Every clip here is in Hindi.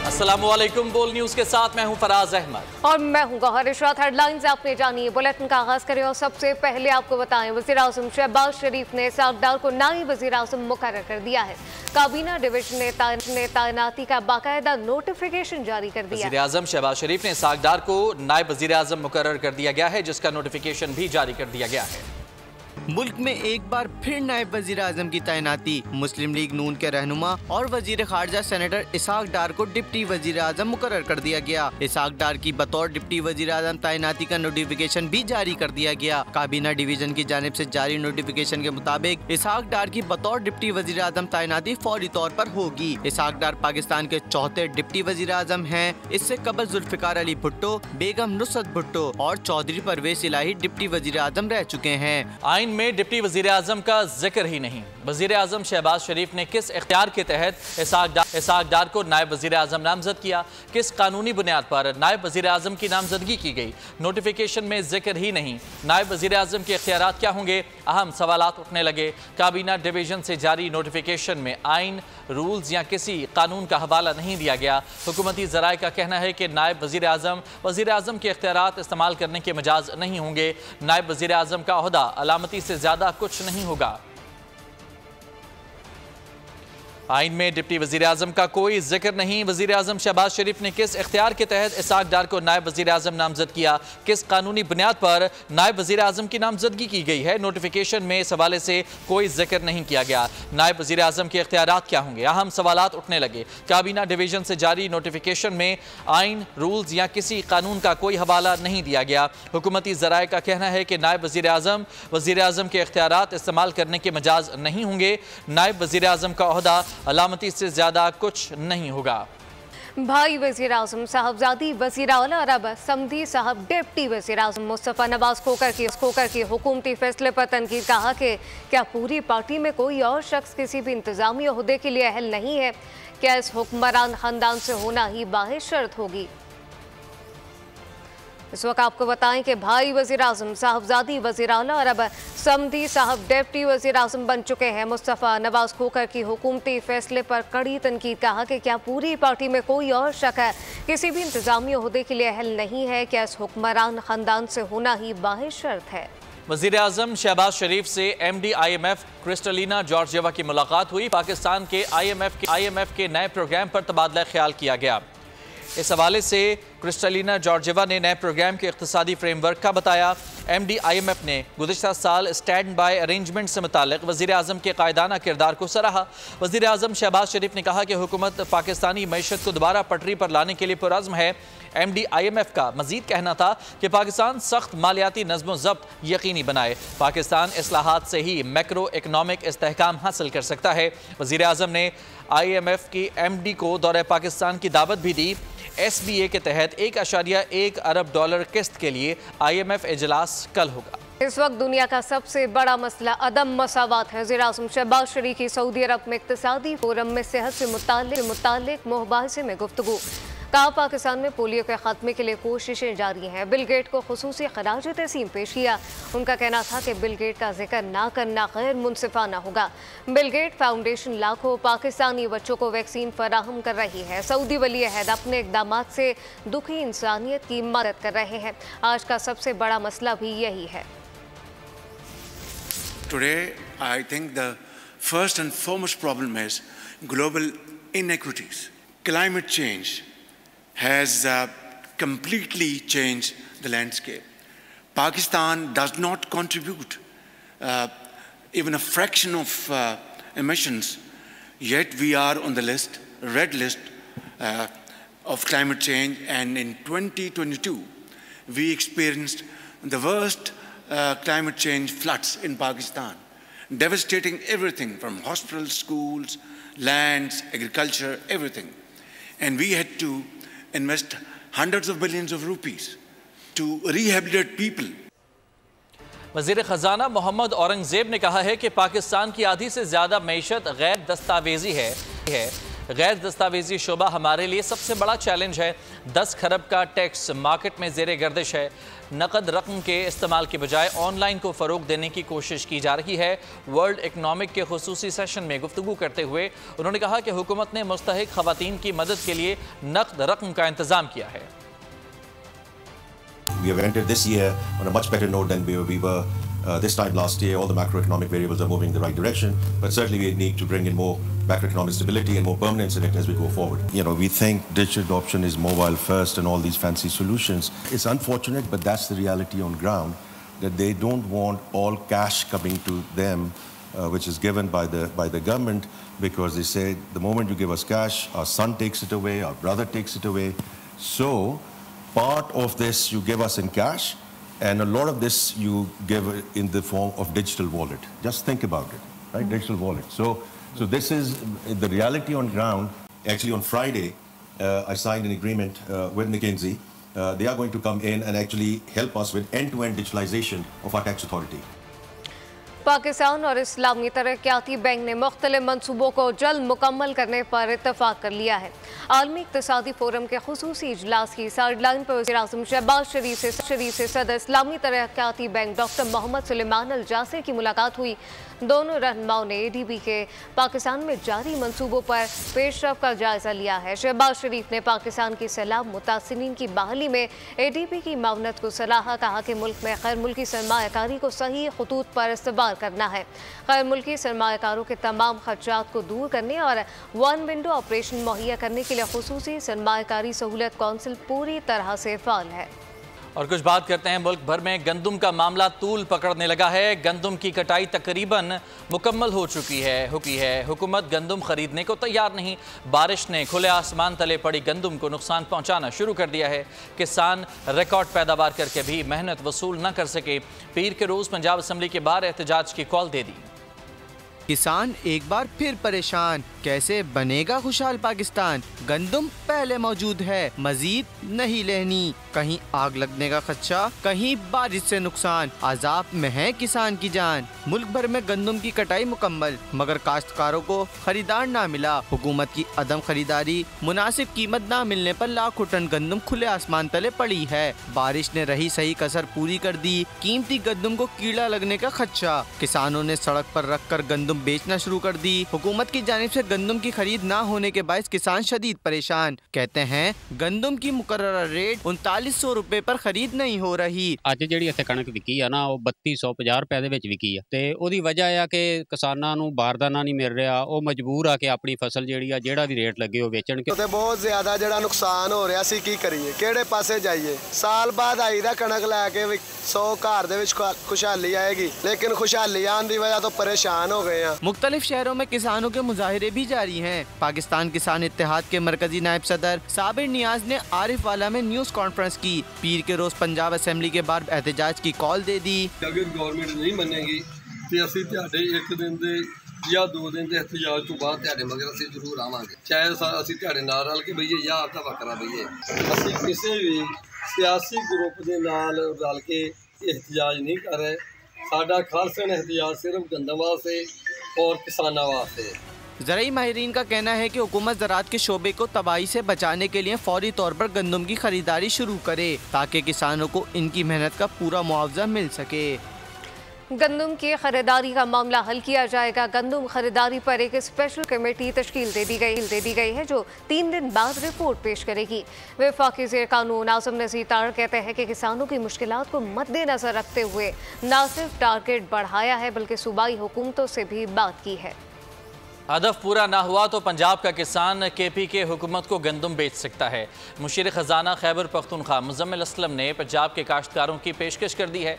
अस्सलामुअलैकुम। बोल न्यूज के साथ मैं हूं फराज अहमद और मैं हूं गौहर इशरात। हेडलाइंस आपने जानिए, बुलेटिन का आगाज करें और सबसे पहले आपको बताएं वज़ीर आज़म शहबाज शरीफ ने इसाक डार को नायब वज़ीर आज़म मुकर्रर कर दिया है। काबीना डिवीजन ने तैनाती का बाकायदा नोटिफिकेशन जारी कर दिया। वज़ीर आज़म शहबाज शरीफ ने इसाक डार को नायब वज़ीर आज़म मुकर्रर कर दिया गया है, जिसका नोटिफिकेशन भी जारी कर दिया गया है। मुल्क में एक बार फिर नायब वजीर आजम की तैनाती। मुस्लिम लीग नून के रहनुमा और वजीर खारजा सेनेटर इसाक डार को डिप्टी वजीर आजम मुकर्रर कर दिया गया। इसाक डार की बतौर डिप्टी वजीर आजम तैनाती का नोटिफिकेशन भी जारी कर दिया गया। काबीना डिवीजन की जानिब से जारी नोटिफिकेशन के मुताबिक इसाक डार की बतौर डिप्टी वजीर आजम तैनाती फौरी तौर पर होगी। इसाक डार पाकिस्तान के चौथे डिप्टी वजीर आजम है। इससे कबल जुल्फिकार अली भुट्टो, बेगम नुसरत भुट्टो और चौधरी परवेज इलाही डिप्टी वजीर आजम रह चुके हैं। आइन में डिप्टी वजीर आजम का जिक्र ही नहीं। वजीर आजम शहबाज शरीफ ने किस इख्तियार के तहत इसाक डार को नायब वजीर आजम नामजद किया? किस कानूनी बुनियाद पर नायब वजीर आजम की नामजदगी की गई? नोटिफिकेशन में जिक्र ही नहीं। नायब वजीर आजम के इख्तियारात क्या होंगे? अहम सवालात उठने लगे। काबीना डिवीजन से जारी नोटिफिकेशन में आइन, रूल्स या किसी कानून का हवाला नहीं दिया गया। हुकूमती ज़राए का कहना है कि नायब वजीर आजम के इख्तियारात इस्तेमाल करने के मजाज नहीं होंगे। नायब वजीर आजम का ओहदा अलामती से ज्यादा कुछ नहीं होगा। आइन में डिप्टी वजीर आजम का कोई जिक्र नहीं। वजीर आजम शहबाज शरीफ ने किस इख्तियार के तहत इसाक डार को नायब वजीर आजम नामजद किया? किस कानूनी बुनियाद पर नायब वजीर आजम की नामजदगी की गई है? नोटिफिकेशन में इस हवाले से कोई जिक्र नहीं किया गया। नायब वजीर आजम के इख्तियारात क्या होंगे? अहम सवालात उठने लगे। काबीना डिवीजन से जारी नोटिफिकेशन में आइन, रूल्स या किसी कानून का कोई हवाला नहीं दिया गया। हुकूमती ज़राए का कहना है कि नायब वजीर आजम के इख्तियारात इस्तेमाल करने के मजाज नहीं होंगे। नायब वजीर आजम का ओहदा अलामती से ज्यादा कुछ नहीं होगा। भाई वज़ीर आज़म साहबजादी वज़ीर आला अरब समधी साहब डिप्टी वज़ीर आज़म मुस्तफ़ा नवाज खोकर की हुकूमती फैसले पर तनकीद। कहा कि क्या पूरी पार्टी में कोई और शख्स किसी भी इंतज़ामी ओहदे के लिए अहल नहीं है? क्या इस हुक्मरान ख़ानदान से होना ही बाहिर शर्त होगी? इस वक्त आपको बताएं कि भाई वज़ीर आज़म साहबजादी वज़ीर आला अरब समधी साहब डिप्टी वज़ीर आज़म बन चुके हैं। मुस्तफ़ा नवाज खोकर की हुकूमती फैसले पर कड़ी तनकीद। कहा कि क्या पूरी पार्टी में कोई और शक है किसी भी इंतज़ामी ओहदे के लिए अहल नहीं है? क्या इस हुक्मरान ख़ानदान से होना ही बाहिर शर्त है? वज़ीर आज़म शहबाज शरीफ से MD IMF क्रिस्टलिना जॉर्जिएवा की मुलाकात हुई। पाकिस्तान के IMF के नए प्रोग्राम पर तबादला ख्याल किया गया। इस हवाले से क्रिस्टलिना जॉर्जिएवा ने नए प्रोग्राम के इक़्तिसादी फ्रेमवर्क का बताया। MD IMF ने गुज़िश्ता साल स्टैंड बाय अरेंजमेंट से मुताल्लिक़ वज़ीर आज़म के कायदाना किरदार को सराहा। वज़ीर आज़म शहबाज शरीफ ने कहा कि हुकूमत पाकिस्तानी मईशत को दोबारा पटरी पर लाने के लिए पुरअज़्म है। MD IMF का मज़ीद कहना था कि पाकिस्तान सख्त मालियाती नज़्म ज़ब्त यकीनी बनाए। पाकिस्तान इस्लाहात से ही मैक्रो इकनॉमिक इस्तेहकाम हासिल कर सकता है। वज़ीर आज़म ने IMF की MD को दौरे पाकिस्तान की दावत भी दी। SBA के तहत $1.1 अरब किस्त के लिए IMF इजलास कल होगा। इस वक्त दुनिया का सबसे बड़ा मसला अदम मसावात है। वज़ीर आज़म शहबाज शरीफ की सऊदी अरब में इक़्तिसादी फोरम में सेहत से मुताल्लिक़ मुबाहिसे में गुफ्तगू। कहा पाकिस्तान में पोलियो के खात्मे के लिए कोशिशें जारी हैं। बिल गेट को खुसूसी खराज तहसीन पेश किया। उनका कहना था कि बिल गेट का जिक्र ना करना गैर मुनसिफाना होगा। बिल गेट फाउंडेशन लाखों पाकिस्तानी बच्चों को वैक्सीन फराहम कर रही है। सऊदी वली अहद अपने इक़दाम से दुखी इंसानियत की मदद कर रहे हैं। आज का सबसे बड़ा मसला भी यही है। Today, I think the first and foremost problem is global inequities. Climate change has completely changed the landscape. Pakistan does not contribute even a fraction of emissions, yet we are on the list, red list of climate change. And in 2022, we experienced the worst climate change floods in Pakistan, devastating everything from hospitals, schools, lands, agriculture, everything. And we had to invest hundreds of billions of rupees to rehabilitate people. वज़ीर ख़जाना मोहम्मद औरंगज़ेब ने कहा है कि पाकिस्तान की आधी से ज़्यादा मईशत गैर दस्तावेजी है। गैर दस्तावेजी शोबा हमारे लिए सबसे बड़ा चैलेंज है। 10 खरब का टैक्स मार्केट में ज़ेरे गर्दिश है। नकद रकम के इस्तेमाल के बजाय ऑनलाइन को फ़रोग देने की कोशिश की जा रही है। वर्ल्ड इकनॉमिक के खुसूसी सेशन में गुफ्तगू करते हुए उन्होंने कहा कि हुकूमत ने मुस्तहिक खवातीन की मदद के लिए नकद रकम का इंतज़ाम किया है। We have entered this year on a much better note than we were this time last year. All the macroeconomic variables are moving in the right direction, but certainly we need to bring in more macroeconomic stability and more permanence in it as we go forward. You know, we think digital adoption is mobile first and all these fancy solutions. It's unfortunate, but that's the reality on ground, that they don't want all cash coming to them, which is given by the government, because they say the moment you give us cash, our son takes it away, our brother takes it away. So part of this you give us in cash, and a lot of this you give in the form of digital wallet. Just think about it, right? Digital wallet. So this is the reality on ground. Actually, on Friday, I signed an agreement with McKinsey. They are going to come in and actually help us with end-to-end digitalization of our tax authority. Pakistan और इस्लामी तरक्याती बैंक ने मुख्तलिफ मनसूबों को जल्द मुकम्मल करने पर इत्तफाक कर लिया है। आलमी इक़्तिसादी फोरम के खुसूसी इजलास की साइडलाइन पर वज़ीर-ए-आज़म शहबाज शरीफ से सदर इस्लामी तरक्याती बैंक डॉक्टर मोहम्मद सुलेमान अल जासिर की मुलाकात हुई। दोनों रहनुमाओं ने ADB के पाकिस्तान में जारी मनसूबों पर पेशरफ का जायजा लिया है। शहबाज शरीफ ने पाकिस्तान की सैलाब मुतासिरीन की बहाली में ADB की मावनत को सराहा। कहा कि मुल्क में गैर मुल्की सरमायाकारी को सही खतूत पर इस्तेमाल करना है। गैर मुल्की सरमायाकारों के तमाम खर्चात को दूर करने और वन विंडो ऑपरेशन मुहैया करने के लिए खुसूसी सरमायाकारी सहूलत कौंसिल पूरी तरह से फाल है। और कुछ बात करते हैं, मुल्क भर में गंदम का मामला तूल पकड़ने लगा है। गंदम की कटाई तकरीबन मुकम्मल हो चुकी है। हुकूमत गंदम खरीदने को तैयार नहीं। बारिश ने खुले आसमान तले पड़ी गंदम को नुकसान पहुंचाना शुरू कर दिया है। किसान रिकॉर्ड पैदावार करके भी मेहनत वसूल न कर सके। पीर के रोज़ पंजाब असम्बली के बाहर एहतजाज की कॉल दे दी। किसान एक बार फिर परेशान, कैसे बनेगा खुशहाल पाकिस्तान? गंदम पहले मौजूद है, मजीद नहीं लेनी। कहीं आग लगने का खदशा, कहीं बारिश से नुकसान, अजाब में है किसान की जान। मुल्क भर में गंदम की कटाई मुकम्मल, मगर काश्तकारों को खरीदार ना मिला। हुकूमत की अदम खरीदारी, मुनासिब कीमत ना मिलने पर लाखों टन गंदम खुले आसमान तले पड़ी है। बारिश ने रही सही कसर पूरी कर दी। कीमती गंदम को कीड़ा लगने का खदशा। किसानों ने सड़क पर रख कर गंदम बेचना शुरू कर दी। हुकूमत की जानिब से गंदम की खरीद ना होने के बायस किसान शदीद परेशान। कहते हैं गंदम की मुकर्ररा रेट 3900 रुपए पर खरीद नहीं हो रही। ਅੱਜ ਜਿਹੜੀ ਇੱਥੇ ਕਣਕ ਵਿਕੀ ਆ ਨਾ, ਉਹ 3250 ਰੁਪਏ ਦੇ ਵਿੱਚ ਵਿਕੀ ਆ ਤੇ ਉਹਦੀ ਵਜ੍ਹਾ ਆ ਕਿ ਕਿਸਾਨਾਂ ਨੂੰ ਬਾਰਦਾਨਾ ਨਹੀਂ ਮਿਲ ਰਿਹਾ। ਉਹ ਮਜਬੂਰ ਆ ਕਿ ਆਪਣੀ ਫਸਲ ਜਿਹੜੀ ਆ ਜਿਹੜਾ ਵੀ ਰੇਟ ਲੱਗੇ ਉਹ ਵੇਚਣ। ਤੇ ਬਹੁਤ ਜ਼ਿਆਦਾ ਜਿਹੜਾ ਨੁਕਸਾਨ ਹੋ ਰਿਹਾ ਸੀ, ਕੀ ਕਰੀਏ, ਕਿਹੜੇ ਪਾਸੇ ਜਾਈਏ? ਸਾਲ ਬਾਅਦ ਆਈਦਾ ਕਣਕ ਲੈ ਕੇ 100 ਘਰ ਦੇ ਵਿੱਚ खुशहाली आएगी, लेकिन खुशहाली आने की वजह तो परेशान हो गए हैं। मुख्तलिफ शहरों में किसानों के मुजाहिरे भी जारी हैं। पाकिस्तान किसान इत्तेहाद के मरकजी नायब सदर साबिर नियाज ने आरिफ वाला में न्यूज़ कॉन्फ्रेंस की। पीर के रोज पंजाब असम्बली के बाद एहतजाज की कॉल दे दी। अगर गवर्नमेंट नहीं मनेगी तो असीं तुहाडे एक दिन दे या 2 दिन के एहतजाज तो बाद तुहाडे मगर असीं जरूर आवांगे। चाहे असीं तुहाडे नाल रल के बईए या आपदा वक्रा बईए, असीं किसी भी सियासी ग्रुप के नाल रल के एहतजाज नहीं कर रहे। साडा खालसन एहतजाज सिर्फ गंदम वास्ते और किसानों वास्ते। ज़राई माहिरीन का कहना है कि हुकूमत ज़राअत के शोबे को तबाही से बचाने के लिए फौरी तौर पर गंदम की खरीदारी शुरू करे ताकि किसानों को इनकी मेहनत का पूरा मुआवजा मिल सके। गंदम की खरीदारी का मामला हल किया जाएगा। गंदम खरीदारी पर एक स्पेशल कमेटी तश्कील दे दी गई है जो 3 दिन बाद रिपोर्ट पेश करेगी। वफाकी ज़ेर कानून आज़म नज़ीर तारड़ कहते हैं कि किसानों की मुश्किलात को मद्देनज़र रखते हुए न सिर्फ टारगेट बढ़ाया है बल्कि सूबाई हुकूमतों से भी बात की है। हदफ पूरा ना हुआ तो पंजाब का किसान KPK हुकूमत को गंदम बेच सकता है। मुशीर ख़जाना खैबर पख्तूनख्वा मुज़म्मिल असलम ने पंजाब के काश्तकारों की पेशकश कर दी है।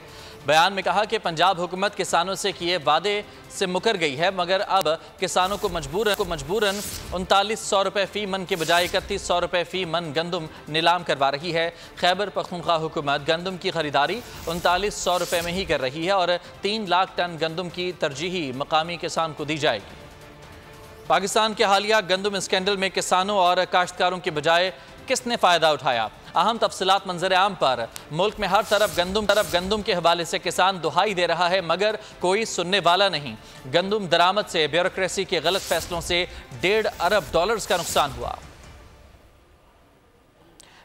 बयान में कहा कि पंजाब हुकूमत किसानों से किए वादे से मुकर गई है, मगर अब किसानों को मजबूरन 3900 रुपये फ़ी मन के बजाय 3100 रुपये फ़ी मन गंदम नीलाम करवा रही है। खैबर पख्तूनख्वा हुकूमत गंदम की खरीदारी 3900 रुपये में ही कर रही है और 3 लाख टन गंदम की तरजीही मकामी किसान को दी जाएगी। पाकिस्तान के हालिया गंदम स्कैंडल में किसानों और काश्तकारों की बजाय किसने फ़ायदा उठाया? अहम तफसीलात मंजर आम पर। मुल्क में हर तरफ गंदम के हवाले से किसान दुहाई दे रहा है मगर कोई सुनने वाला नहीं। गंदम दरामद से ब्यूरोक्रेसी के गलत फैसलों से $1.5 अरब का नुकसान हुआ।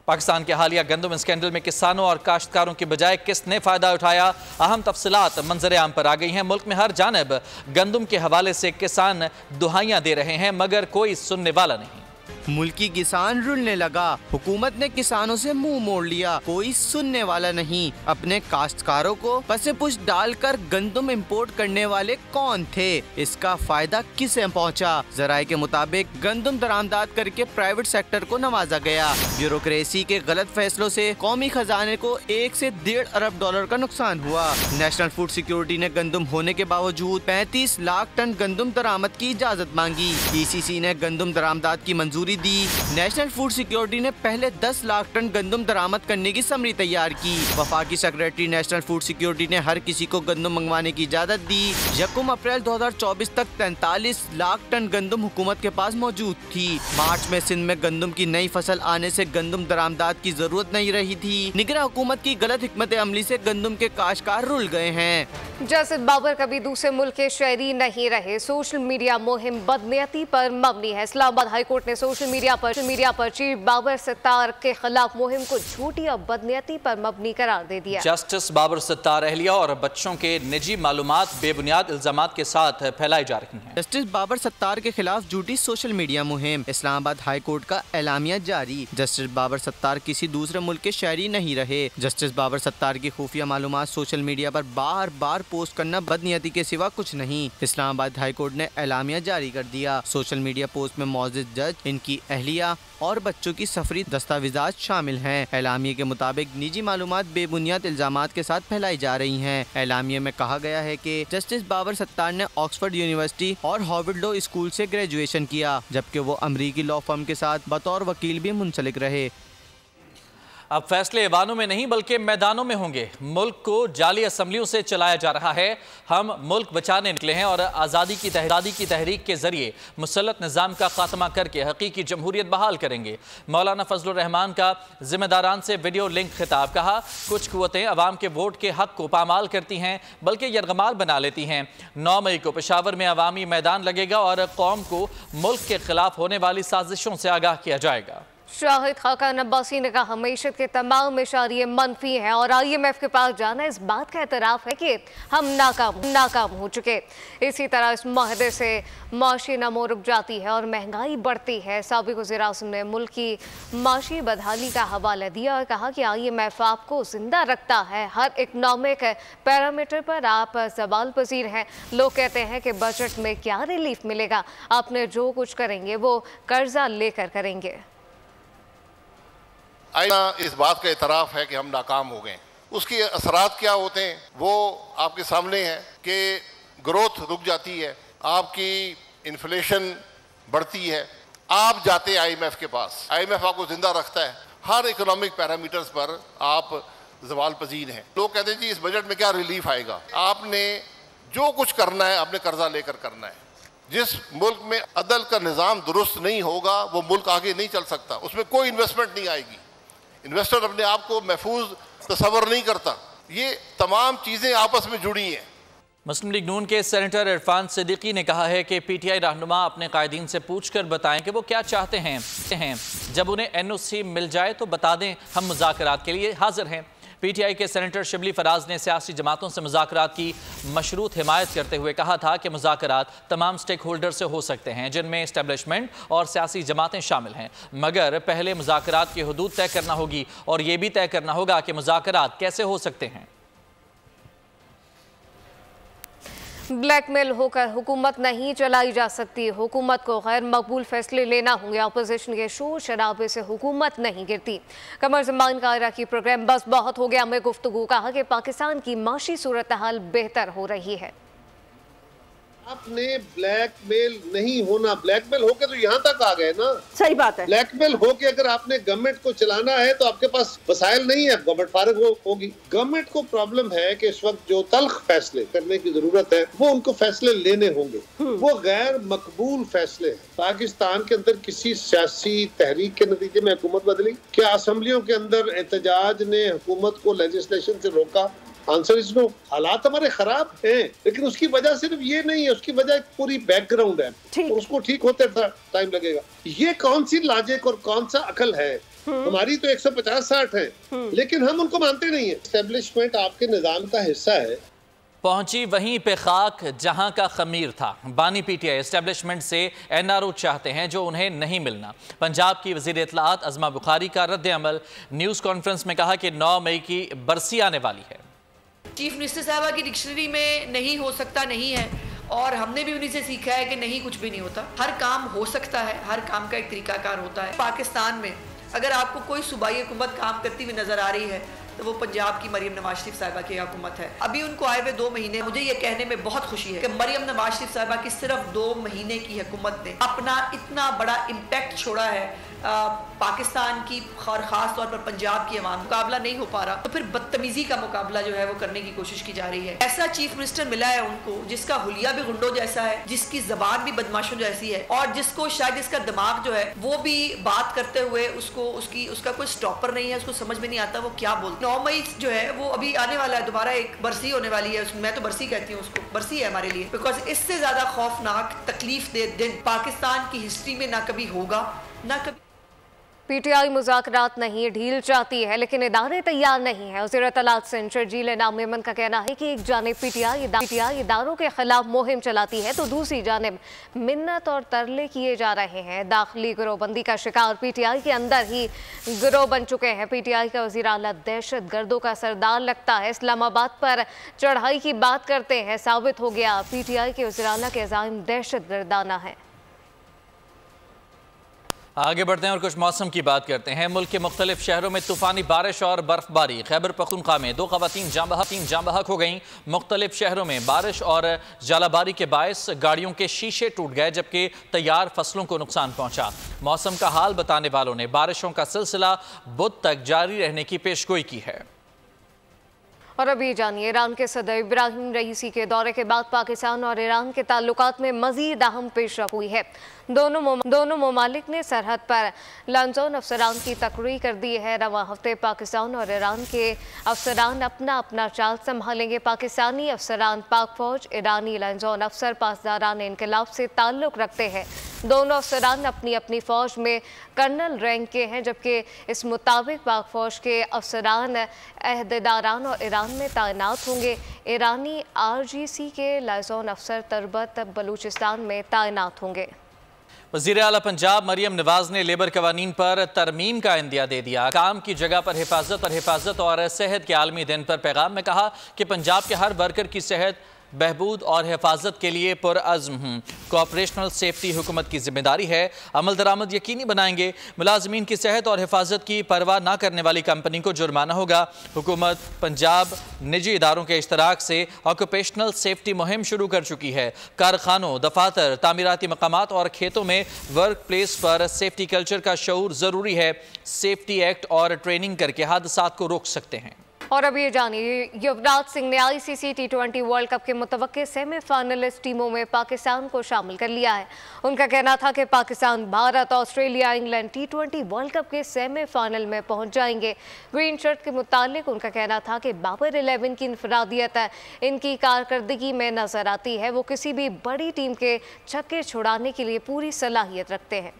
पाकिस्तान के हालिया गंदम स्कैंडल में किसानों और काश्तकारों की बजाय किसने फ़ायदा उठाया? अहम तफसीलात मंजर आम पर आ गई हैं। मुल्क में हर जानब गंदम के हवाले से किसान दुहाइयाँ दे रहे हैं मगर कोई सुनने वाला नहीं। मुल्की किसान रुलने लगा, हुकूमत ने किसानों से मुंह मोड़ लिया, कोई सुनने वाला नहीं। अपने काश्तकारों को पसे पुश डालकर गंदम इंपोर्ट करने वाले कौन थे? इसका फायदा किसे पहुंचा? जराये के मुताबिक गंदम दरामदाद करके प्राइवेट सेक्टर को नवाजा गया। ब्यूरोक्रेसी के गलत फैसलों से कौमी खजाने को $1 से $1.5 अरब का नुकसान हुआ। नेशनल फूड सिक्योरिटी ने गंदम होने के बावजूद 35 लाख टन गंदम दरामद की इजाजत मांगी। ECC ने गंदम दरामदाद की मंजूरी दी। नेशनल फूड सिक्योरिटी ने पहले 10 लाख टन गंदम दरामद करने की समरी तैयार की। वफाकी सेक्रेटरी नेशनल फूड सिक्योरिटी ने हर किसी को गंदम मंगवाने की इजाजत दी। 1 अप्रैल 2024 तक 43 लाख टन गंदम हुकूमत के पास मौजूद थी। मार्च में सिंध में गंदम की नई फसल आने से गंदम दरामदाद की जरूरत नहीं रही थी। निगरां हुकूमत की गलत हिकमत अमली से गंदम के काश्तकार रुल गए हैं। जासिद बाबर कभी दूसरे मुल्क के शहरी नहीं रहे। सोशल मीडिया मुहिम बदनीयती पर मबनी है। इस्लामाबाद हाईकोर्ट ने सोशल मीडिया पर चीफ बाबर सत्तार के खिलाफ मुहिम को झूठी और बदनीयती पर मबनी करार दे दिया। जस्टिस बाबर सत्तार अहलिया और बच्चों के निजी मालूमात बेबुनियाद इल्जामात के साथ फैलाई जा रही हैं। जस्टिस बाबर सत्तार के खिलाफ झूठी सोशल मीडिया मुहिम। इस्लामाबाद हाई कोर्ट का एलामिया जारी। जस्टिस बाबर सत्तार किसी दूसरे मुल्क के शहरी नहीं रहे। जस्टिस बाबर सत्तार की खुफिया मालूमात सोशल मीडिया पर बार बार पोस्ट करना बदनीयती के सिवा कुछ नहीं। इस्लामाबाद हाई कोर्ट ने एलामिया जारी कर दिया। सोशल मीडिया पोस्ट में मौजूद जज, इनकी अहलिया और बच्चों की सफरी दस्तावेजात शामिल हैं। एलामिया के मुताबिक निजी मालूमात बेबुनियाद इल्जामात के साथ फैलाई जा रही हैं। एलामिया में कहा गया है कि जस्टिस बाबर सत्तार ने ऑक्सफोर्ड यूनिवर्सिटी और हार्वर्ड लॉ स्कूल से ग्रेजुएशन किया, जबकि वो अमरीकी लॉ फर्म के साथ बतौर वकील भी मुंसलिक रहे। अब फैसले ऐवानों में नहीं बल्कि मैदानों में होंगे। मुल्क को जाली असम्बलियों से चलाया जा रहा है। हम मुल्क बचाने निकले हैं और आज़ादी की तहरीक के जरिए मुसल्लत निज़ाम का खात्मा करके हकीकी जमहूरियत बहाल करेंगे। मौलाना फजलुर रहमान का जिम्मेदारान से वीडियो लिंक खिताब। कहा, कुछ कुव्वतें अवाम के वोट के हक को पामाल करती हैं बल्कि यरगमाल बना लेती हैं। 9 मई को पेशावर में अवामी मैदान लगेगा और कौम को मुल्क के खिलाफ होने वाली साजिशों से आगाह किया जाएगा। शाहिद खाकान अब्बासी ने कहा, मईशत के तमाम इशारे मनफी हैं और IMF के पास जाना इस बात का एतराफ़ है कि हम नाकाम हो चुके। इसी तरह इस माहदे से माशी नमो रुक जाती है और महंगाई बढ़ती है। साबिक़ वज़ीर-ए-आज़म ने मुल्क की माशी बदहाली का हवाला दिया और कहा कि IMF आपको जिंदा रखता है। हर इकनॉमिक पैरामीटर पर आप सवाल पजीर हैं। लोग कहते हैं कि बजट में क्या रिलीफ मिलेगा, आपने जो कुछ करेंगे वो कर्जा लेकर करेंगे। इस बात का इतराफ़ है कि हम नाकाम हो गए। उसके असरात क्या होते हैं वो आपके सामने है कि ग्रोथ रुक जाती है, आपकी इन्फ्लेशन बढ़ती है। आप जाते हैं IMF के पास, IMF आपको ज़िंदा रखता है। हर इकोनॉमिक पैरामीटर्स पर आप ज़वाल पजीर हैं। लोग कहते हैं जी इस बजट में क्या रिलीफ आएगा। आपने जो कुछ करना है आपने कर्जा लेकर करना है। जिस मुल्क में अदल का निज़ाम दुरुस्त नहीं होगा वो मुल्क आगे नहीं चल सकता। उसमें कोई इन्वेस्टमेंट नहीं आएगी। इन्वेस्टर अपने आप को महफूज तस्वर नहीं करता। ये तमाम चीज़ें आपस में जुड़ी हैं। मुस्लिम लीग नून के सेनेटर इरफान सिद्दीकी ने कहा है कि PTI रहनुमा अपने कायदीन से पूछकर बताएं कि वो क्या चाहते हैं। जब उन्हें NOC मिल जाए तो बता दें, हम मुज़ाकरात के लिए हाजिर हैं। PTI के सेनेटर शिबली फराज ने सियासी जमातों से मुज़ाकरात की मशरूत हिमायत करते हुए कहा था कि मुज़ाकरात तमाम स्टेक होल्डर से हो सकते हैं जिनमें इस्टेब्लिशमेंट और सियासी जमातें शामिल हैं, मगर पहले मुज़ाकरात की हदूद तय करना होगी और ये भी तय करना होगा कि मुज़ाकरात कैसे हो सकते हैं। ब्लैकमेल होकर हुकूमत नहीं चलाई जा सकती। हुकूमत को गैर मकबूल फैसले लेना होंगे। अपोजिशन के शोर शराबे से हुकूमत नहीं गिरती। कमर ज़मान कायरा की प्रोग्राम बस बहुत हो गया में गुफ्तगू। कहा कि पाकिस्तान की माशी सूरत हाल बेहतर हो रही है। आपने ब्लैकमेल नहीं होना, ब्लैकमेल होके तो यहाँ तक आ गए ना। सही बात है। ब्लैकमेल होके अगर आपने गवर्नमेंट को चलाना है तो आपके पास वसाइल नहीं है, गवर्नमेंट फारिग होगी। गवर्नमेंट को प्रॉब्लम है कि इस वक्त जो तल्ख फैसले करने की जरूरत है वो उनको फैसले लेने होंगे, वो गैर मकबूल फैसले हैं। पाकिस्तान के अंदर किसी सियासी तहरीक के नतीजे में हुकूमत बदली, क्या असेंबलियों के अंदर एहतजाज ने हुकूमत को लेजिस्लेशन से रोका? Answer is no. हालात हमारे खराब हैं, लेकिन उसकी वजह सिर्फ ये नहीं है, उसकी वजह एक पूरी बैकग्राउंड है, तो उसको ठीक होते टाइम लगेगा। ये कौन सी लॉजिक और कौन सा अकल है? हमारी तो 150-60 है, लेकिन हम उनको मानते नहीं है। एस्टेब्लिशमेंट आपके निजाम का हिस्सा है। पहुंची वहीं पे खाक जहां का खमीर था। बानी पीटीआई एस्टेब्लिशमेंट से एनआरओ चाहते हैं जो उन्हें नहीं मिलना। पंजाब की वज़ीर इत्तलाआत अज़मा बुखारी का रद्द अमल। न्यूज़ कॉन्फ्रेंस में कहा कि 9 मई की बरसी आने वाली है। चीफ मिनिस्टर साहबा की डिक्शनरी में नहीं हो सकता नहीं है, और हमने भी उन्हीं से सीखा है कि नहीं कुछ भी नहीं होता, हर काम हो सकता है, हर काम का एक तरीकाकार होता है। पाकिस्तान में अगर आपको कोई सूबाई हुकूमत काम करती हुई नजर आ रही है तो वो पंजाब की मरियम नवाज शरीफ साहिबा की हुकूमत है। अभी उनको आए हुए 2 महीने, मुझे ये कहने में बहुत खुशी है कि मरियम नवाज शरीफ साहिबा की सिर्फ 2 महीने की हुकूमत ने अपना इतना बड़ा इम्पैक्ट छोड़ा है पाकिस्तान की और ख़ास तौर पर पंजाब की अवाम। मुकाबला नहीं हो पा रहा तो फिर बदतमीजी का मुकाबला जो है वो करने की कोशिश की जा रही है। ऐसा चीफ मिनिस्टर मिला है उनको जिसका हुलिया भी गुंडों जैसा है, जिसकी जबान भी बदमाशों जैसी है, और जिसको शायद इसका दिमाग जो है वो भी बात करते हुए उसका कोई स्टॉपर नहीं है, उसको समझ में नहीं आता वो क्या बोलते। 9 मई जो है वो अभी आने वाला है, दोबारा एक बरसी होने वाली है। मैं तो बरसी कहती हूँ उसको, बरसी है हमारे लिए, बिकॉज इससे ज्यादा खौफनाक तकलीफ दे दिन पाकिस्तान की हिस्ट्री में ना कभी होगा ना कभी। पीटीआई मुज़ाकरात नहीं, ढील चाहती है लेकिन इदारे तैयार नहीं है। वज़ीर इत्तलाआत सिंध शर्जील इनाम मेमन का कहना है कि एक जानिब पीटीआई इदारों के खिलाफ मुहिम चलाती है तो दूसरी जानिब मिन्नत और तरले किए जा रहे हैं। दाखिली गिरोहबंदी का शिकार पीटीआई के अंदर ही गिरोह बन चुके हैं। पीटीआई का वज़ीर आला दहशत गर्दों का सरदार लगता है। इस्लामाबाद पर चढ़ाई की बात करते हैं, साबित हो गया पीटीआई के वज़ीर आला के अज़ाइम दहशत गर्दाना है। आगे बढ़ते हैं और कुछ मौसम की बात करते हैं। मुल्क के मुख्तलिफ शहरों में तूफानी बारिश और बर्फबारी। खैबर पख्तूनख्वा में 2 ख़वातीन जाँ बहक हो गईं। मुख्तलिफ शहरों में बारिश और जालाबारी के बायस गाड़ियों के शीशे टूट गए, जबकि तैयार फसलों को नुकसान पहुंचा। मौसम का हाल बताने वालों ने बारिशों का सिलसिला बुध तक जारी रहने की पेशगोई की है। और अभी जानिए, ईरान के सदर इब्राहिम रईसी के दौरे के बाद पाकिस्तान और ईरान के ताल्लुकात में मजीद अहम पेशरफ हुई है। दोनों ममालिक ने सरहद पर लांजौन अफसरान की तकरीर कर दी है। रवां हफ्ते पाकिस्तान और ईरान के अफसरान अपना अपना चाल संभालेंगे। पाकिस्तानी अफसरान पाक फौज, ईरानी लांजौन अफसर पासदारान इनकलाब से ताल्लुक़ रखते हैं। दोनों अफसरान अपनी अपनी फ़ौज में कर्नल रैंक के हैं, जबकि इस मुताबिक पाक फ़ौज के अफसरान अहदेदारान और ईरान में तैनात होंगे। ईरानी RGC के लांजौन अफसर तरबत बलूचिस्तान में तैनात होंगे। वज़ीर आला पंजाब मरियम नवाज ने लेबर कवानीन पर तरमीम का इंदिया दे दिया। काम की जगह पर हिफाजत और सेहत के आलमी दिन पर पैगाम में कहा कि पंजाब के हर वर्कर की सेहत, बहबूद और हिफाजत के लिए पुरअज़्म हूँ। कोऑपरेशनल सेफ्टी हुकूमत की जिम्मेदारी है, अमल दरामद यकीनी बनाएंगे। मुलाजमीन की सेहत और हिफाजत की परवाह न करने वाली कंपनी को जुर्माना होगा। हुकूमत पंजाब निजी इदारों के इश्तराक से ऑक्यूपेशनल सेफ्टी मुहिम शुरू कर चुकी है। कारखानों, दफातर, तामीराती मकामात और खेतों में वर्क प्लेस पर सेफ्टी कल्चर का शऊर ज़रूरी है। सेफ्टी एक्ट और ट्रेनिंग करके हादसात को रोक सकते हैं। और अब ये जानिए, युवराज सिंह ने ICC T20 वर्ल्ड कप के मुतवक्के सेमीफाइनलिस्ट टीमों में पाकिस्तान को शामिल कर लिया है। उनका कहना था कि Pakistan, Bharat, Australia, England T20 world cup के सेमीफाइनल में पहुंच जाएंगे। ग्रीन शर्ट के मुतालिक उनका कहना था कि बाबर 11 की इनफरादियत इनकी कारकर्दगी में नजर आती है। वो किसी भी बड़ी टीम के छक्के छुड़ाने के लिए पूरी सलाहियत रखते हैं।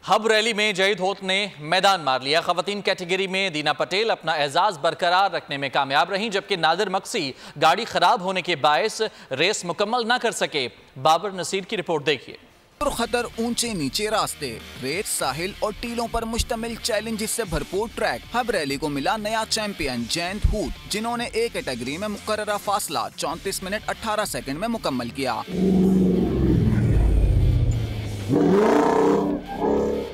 हब रैली में जहीद होत ने मैदान मार लिया। खवातीन कैटेगरी में दीना पटेल अपना एजाज बरकरार रखने में कामयाब रहीं, जबकि नादिर मक्सी गाड़ी खराब होने के बायस रेस मुकम्मल न कर सके। बाबर नसीर की रिपोर्ट देखिए। खतर ऊंचे नीचे रास्ते, रेत, साहिल और टीलों पर मुश्तमिल चैलेंजेस से भरपूर ट्रैक। हब रैली को मिला नया चैंपियन जैंत हूद, जिन्होंने एक कैटेगरी में मुकर्ररा फासला 34 मिनट 18 सेकंड में मुकम्मल किया।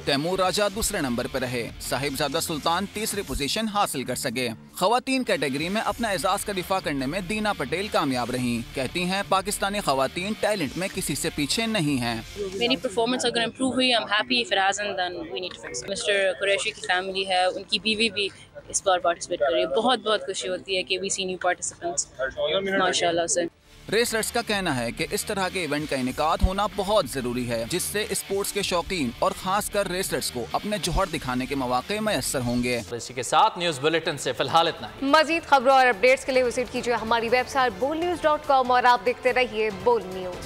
तैमूर राजा दूसरे नंबर पर रहे। साहिबजादा सुल्तान तीसरी पोजीशन हासिल कर सके। खवातीन कैटेगरी में अपना एजाज का दिफा करने में दीना पटेल कामयाब रहीं। कहती हैं पाकिस्तानी खवातीन टैलेंट में किसी से पीछे नहीं हैं। मेरी परफॉर्मेंस अगर इम्प्रूव हुई, I'm happy. If it hasn't, then we need to fix it. Mister Qureshi की फैमिली है, उनकी बीवी भी इस बार पार्टिसिपेट कर रही है। बहुत बहुत खुशी होती है कि वी सी न्यू पार्टिसिपेंट्स माशाल्लाह से। रेसलर्स का कहना है कि इस तरह के इवेंट का इनेकाद होना बहुत जरूरी है, जिससे स्पोर्ट्स के शौकीन और खासकर रेसलर्स को अपने जोहर दिखाने के मौके मैसर होंगे। इसी के साथ न्यूज बुलेटिन से फिलहाल इतना ही। मजीद खबरों और अपडेट्स के लिए विजिट कीजिए हमारी वेबसाइट bolnews.com और आप देखते रहिए बोल न्यूज।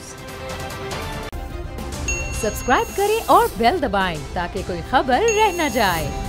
सब्सक्राइब करें और बेल दबाएं ताकि कोई खबर रह न जाए।